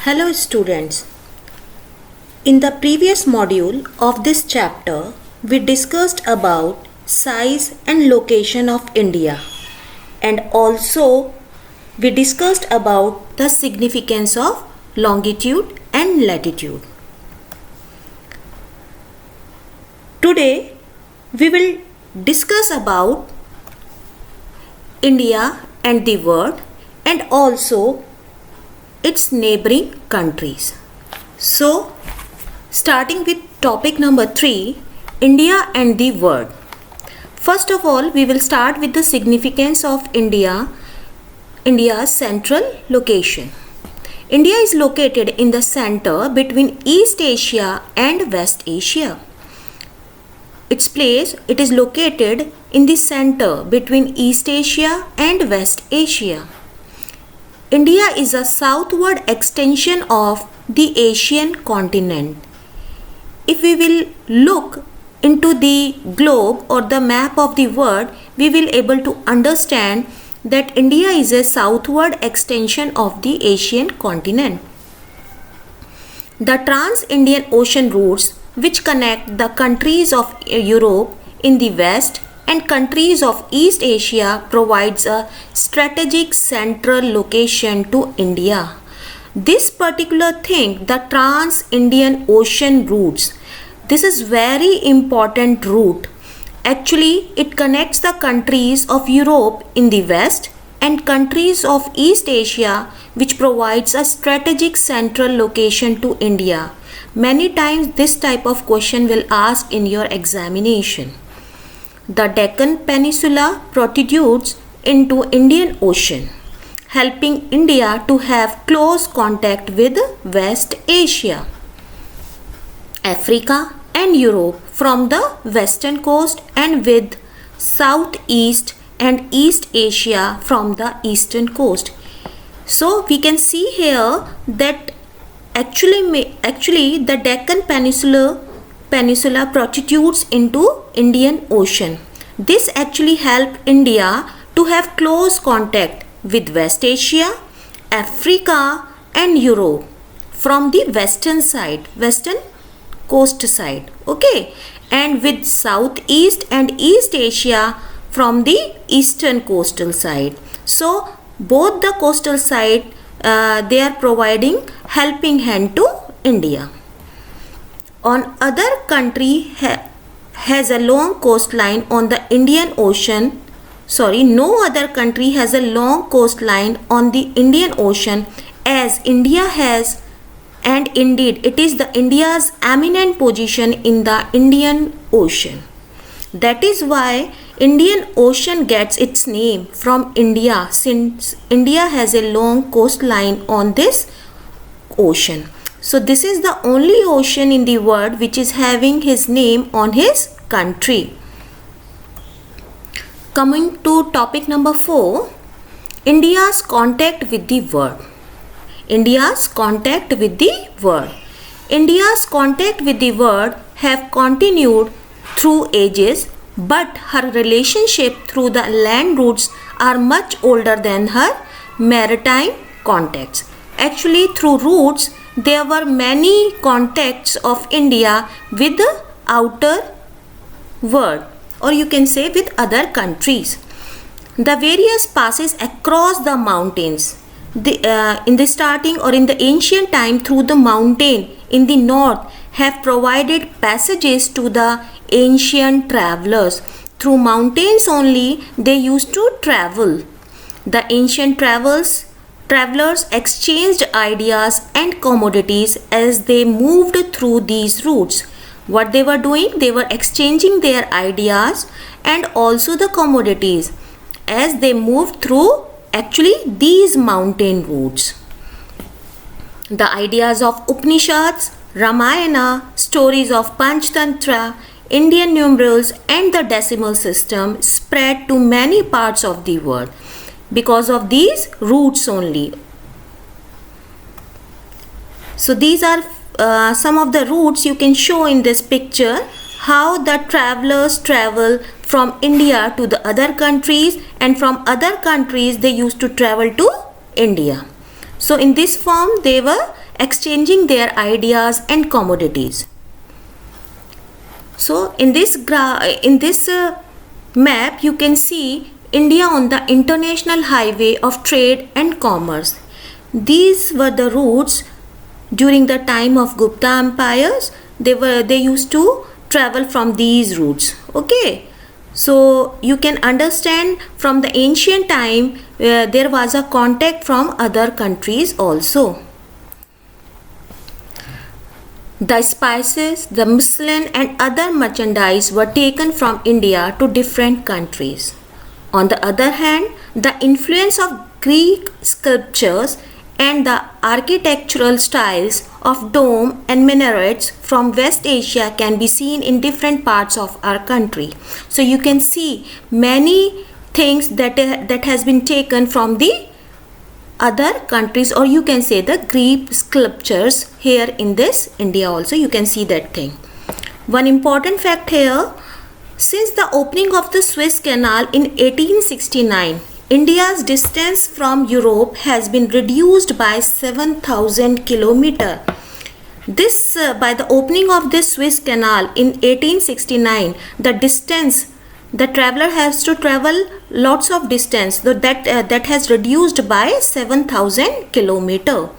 Hello students. In the previous module of this chapter, we discussed about size and location of India, and also we discussed about the significance of longitude and latitude. Today we will discuss about India and the world, and also its neighboring countries. So, starting with topic number 3, India and the world. First of all, we will start with the significance of India's central location. India is located in the center between East Asia and West Asia. It is located in the center between East Asia and West Asia. India is a southward extension of the Asian continent. If we will look into the globe or the map of the world, we will able to understand that India is a southward extension of the Asian continent. The Trans-Indian Ocean routes, which connect the countries of Europe in the west and countries of East Asia, provides a strategic central location to India. This particular thing, the Trans-Indian Ocean routes, this is very important route. Actually, it connects the countries of Europe in the west and countries of East Asia, which provides a strategic central location to India. Many times this type of question will ask in your examination. The Deccan Peninsula protrudes into Indian Ocean, helping India to have close contact with West Asia, Africa and Europe from the western coast, and with Southeast and East Asia from the eastern coast. So we can see here that actually the Deccan Peninsula protrudes into Indian Ocean. This actually helped India to have close contact with West Asia, Africa and Europe from the western coast side, okay, and with Southeast and East Asia from the eastern coastal side. So both the coastal side they are providing helping hand to India. On other country has a long coastline on the Indian Ocean. No other country has a long coastline on the Indian Ocean as India has, and indeed it is the India's eminent position in the Indian Ocean. That is why Indian Ocean gets its name from India, since India has a long coastline on this ocean. So this is the only ocean in the world which is having his name on his country. Coming to topic number 4, India's contact with the world. India's contact with the world. India's contact with the world have continued through ages, but her relationship through the land routes are much older than her maritime contacts. Actually, through routes, there were many contacts of India with the outer world, or you can say with other countries. The various passes across the mountains in the starting or in the ancient time through the mountain in the north have provided passages to the ancient travelers. Through mountains only they used to travel. The ancient travelers exchanged ideas and commodities as they moved through these routes. What they were doing? They were exchanging their ideas and also the commodities as they moved through actually these mountain routes. The ideas of Upanishads, Ramayana, stories of Panchtantra, Indian numerals and the decimal system spread to many parts of the world because of these routes only. So these are some of the routes you can show in this picture, how the travelers travel from India to the other countries, and from other countries they used to travel to India. So in this form they were exchanging their ideas and commodities. So in this map you can see India on the international highway of trade and commerce. These were the routes during the time of Gupta empires. They used to travel from these routes. Okay, so you can understand from the ancient time there was a contact from other countries also. The spices, the muslin and other merchandise were taken from India to different countries. On the other hand, the influence of Greek sculptures and the architectural styles of dome and minarets from West Asia can be seen in different parts of our country. So you can see many things that has been taken from the other countries, or you can say the Greek sculptures here in this India also. You can see that thing. One important fact here, since the opening of the Suez Canal in 1869, India's distance from Europe has been reduced by 7,000 kilometers. This by the opening of this Suez Canal in 1869, the distance the traveler has to travel lots of distance, so that has reduced by 7,000 kilometers.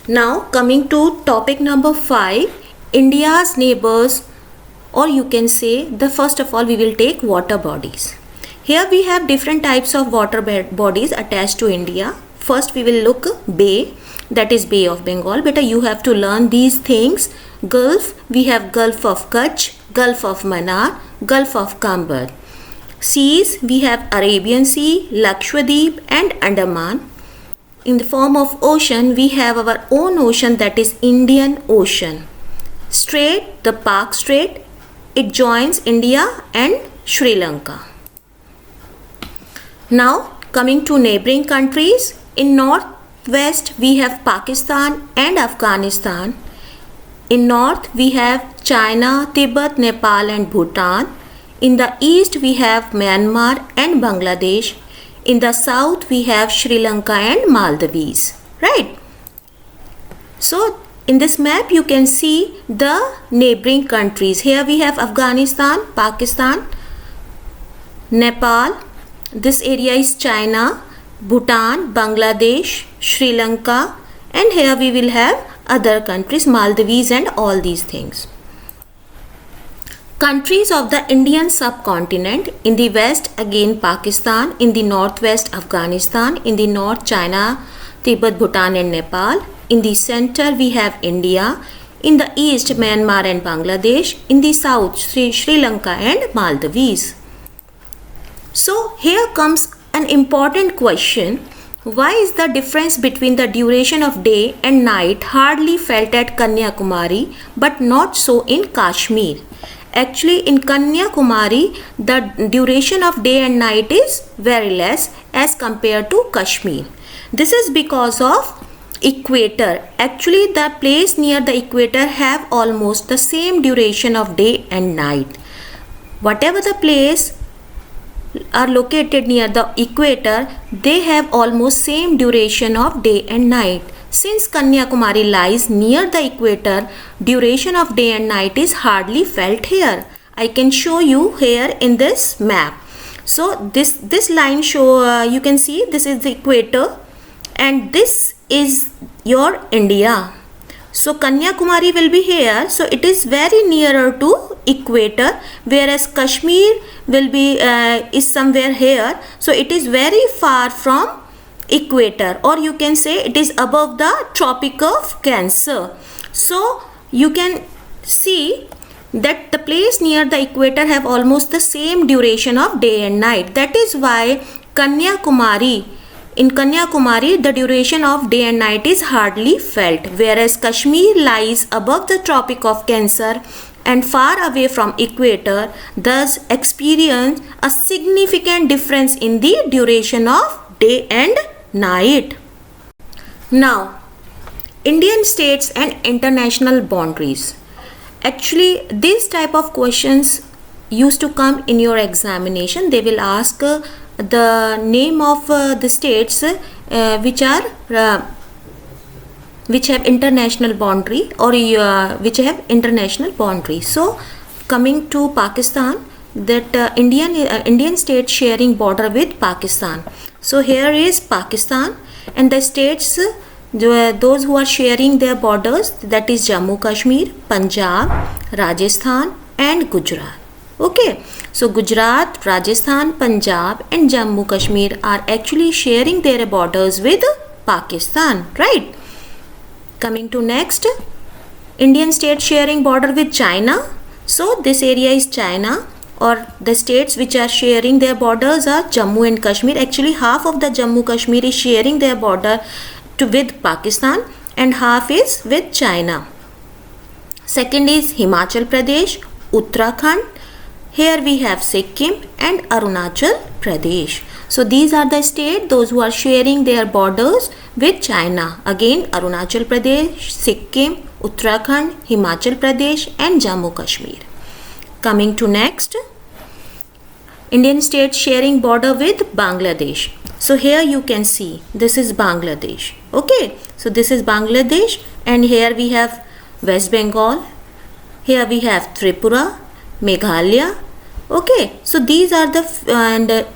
Now coming to topic number 5, India's neighbors, or you can say the first of all we will take water bodies. Here we have different types of water bodies attached to India. First we will look bay, that is Bay of Bengal. Beta, you have to learn these things. Gulf, we have Gulf of Kutch, Gulf of Mannar, Gulf of Camber. Seas, we have Arabian Sea, Lakshadweep and Andaman. In the form of ocean, we have our own ocean, that is Indian Ocean. Strait, the Pak Strait, it joins India and Sri Lanka. Now coming to neighboring countries, in northwest we have Pakistan and Afghanistan. In north we have China, Tibet, Nepal and Bhutan. In the east we have Myanmar and Bangladesh. In the south we have Sri Lanka and Maldives. Right? So in this map you can see the neighboring countries. Here we have Afghanistan, Pakistan, Nepal. This area is China, Bhutan, Bangladesh, Sri Lanka, and here we will have other countries, Maldives and all these things. Countries of the Indian subcontinent. In the west again Pakistan, in the northwest Afghanistan, in the north China, Tibet, Bhutan and Nepal. In the center we have India, in the east Myanmar and Bangladesh, in the south Sri Lanka and Maldives. So here comes an important question. Why is the difference between the duration of day and night hardly felt at Kanyakumari but not so in Kashmir? Actually in Kanyakumari the duration of day and night is very less as compared to Kashmir. This is because of equator. Actually the place near the equator have almost the same duration of day and night. Whatever the place are located near the equator, they have almost same duration of day and night. Since Kanyakumari lies near the equator, duration of day and night is hardly felt here. I can show you here in this map. So this line show you can see this is the equator and this is your India. So Kanyakumari will be here, so it is very nearer to equator, whereas Kashmir will be is somewhere here, so it is very far from equator, or you can say it is above the Tropic of Cancer. So you can see that the place near the equator have almost the same duration of day and night. That is why in Kanyakumari the duration of day and night is hardly felt, whereas Kashmir lies above the Tropic of Cancer and far away from equator, thus experience a significant difference in the duration of day and night. Now, Indian states and international boundaries. Actually, these type of questions used to come in your examination. They will ask the name of the states which are which have international boundary or which have international boundary. So coming to Pakistan, that Indian state sharing border with Pakistan. So here is Pakistan, and the states those who are sharing their borders, that is Jammu Kashmir, Punjab, Rajasthan and Gujarat. Okay, so Gujarat, Rajasthan, Punjab and Jammu Kashmir are actually sharing their borders with Pakistan, right? Coming to next, Indian state sharing border with China. So this area is China, or the states which are sharing their borders are Jammu and Kashmir. Actually half of the Jammu Kashmir is sharing their border with Pakistan and half is with China. Second is Himachal Pradesh, Uttarakhand. Here we have Sikkim and Arunachal Pradesh. So these are the states those who are sharing their borders with China. Again Arunachal Pradesh, Sikkim, Uttarakhand, Himachal Pradesh and Jammu Kashmir. Coming to next, Indian state sharing border with Bangladesh. So here you can see this is Bangladesh. Okay, so this is Bangladesh, and here we have West Bengal, here we have Tripura, Meghalaya. Okay, so these are the and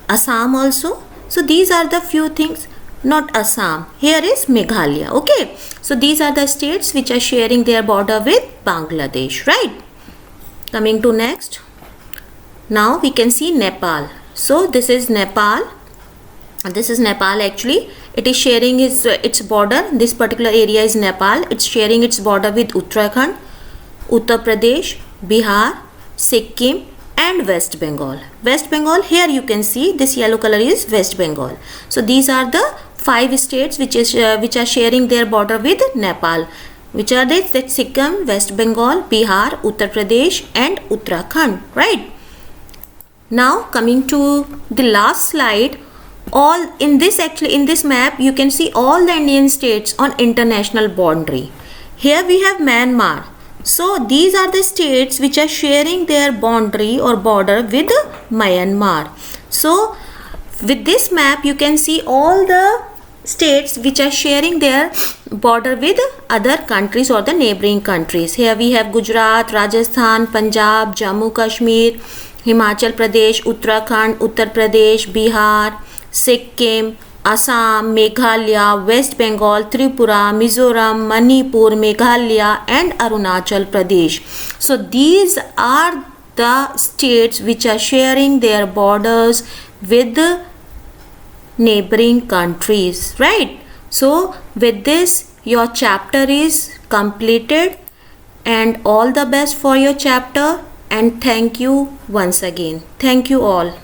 Assam also. So these are the few things, not Assam, here is Meghalaya. Okay, so these are the states which are sharing their border with Bangladesh, right? Coming to next, now we can see Nepal. So this is Nepal. This is Nepal actually. It is sharing its border. This particular area is Nepal. It's sharing its border with Uttarakhand, Uttar Pradesh, Bihar, Sikkim and West Bengal. West Bengal, here you can see this yellow color is West Bengal. So these are the 5 states which are sharing their border with Nepal. Which are they? That Sikkim, West Bengal, Bihar, Uttar Pradesh and Uttarakhand, right? Now coming to the last slide, all in this map you can see all the Indian states on international boundary. Here we have Myanmar. So these are the states which are sharing their boundary or border with Myanmar. So with this map you can see all the states which are sharing their border with other countries or the neighboring countries. Here we have Gujarat, Rajasthan, Punjab, Jammu Kashmir, Himachal Pradesh, Uttarakhand, Uttar Pradesh, Bihar, Sikkim, Assam, Meghalaya, West Bengal, Tripura, Mizoram, Manipur, Meghalaya and Arunachal Pradesh. So these are the states which are sharing their borders with the neighboring countries, right? So with this your chapter is completed, and all the best for your chapter, and thank you once again. Thank you all.